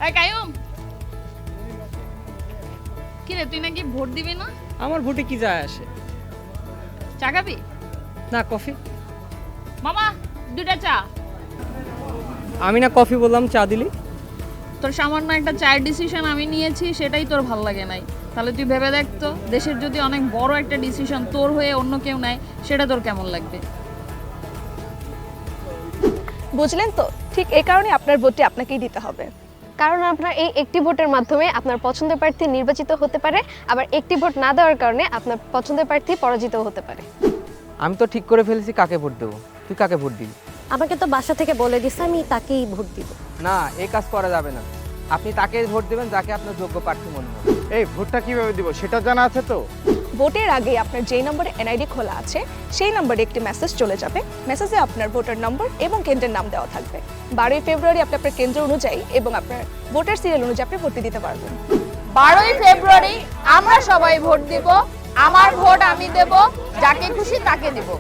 এই কায়ুম, কি রে তুই নাকি ভোট দিবি না? আমার ভোটে কি যায় আসে? চা খাবি? না কফি। মামা দুটা চা। আমি না কফি বললাম, চা দিলি। তোর সামান্য একটা চায়ের ডিসিশন আমি নিয়েছি, সেটাই তোর ভাল লাগে নাই। তাহলে তুই ভেবে দেখ তো, দেশের যদি অনেক বড় একটা ডিসিশন তোর হয়ে অন্য কেউ নেয়, সেটা তোর কেমন লাগবে? বুঝলেন তো, ঠিক এই কারণে আপনার ভোটটি আপনাকেই দিতে হবে। কারণ আপনার এই একটি ভোটের মাধ্যমে আপনার পছন্দের প্রার্থী নির্বাচিত হতে পারে, আবার একটি ভোট না দেওয়ার কারণে আপনার পছন্দের প্রার্থী পরাজিত হতে পারে। আমি তো ঠিক করে ফেলেছি কাকে ভোট দেবো। তুই কাকে ভোট দিবি? আমাকে তো বাসা থেকে বলে দিছে আমি তাকেই ভোট দিব। না, এই কাজ করা যাবে না। আপনি তাকে ভোট দেবেন যাকে আপনার যোগ্য প্রার্থী মনে হবে। এই ভোটটা কিভাবে দিব সেটা জানা আছে তো? ভোটের আগে আপনার যেই নম্বরে এনআইডি খোলা আছে সেই নম্বরে একটি মেসেজ চলে যাবে। মেসেজে আপনার ভোটার নম্বর এবং কেন্দ্রের নাম দেওয়া থাকবে। 12ই ফেব্রুয়ারি আপনি আপনার কেন্দ্র অনুযায়ী এবং আপনার ভোটার সিরিয়াল অনুযায়ী আপনি ভোটটি দিতে পারবেন। 12ই ফেব্রুয়ারি আমরা সবাই ভোট দিব। আমার ভোট আমি দেব, যাকে খুশি তাকে দিব।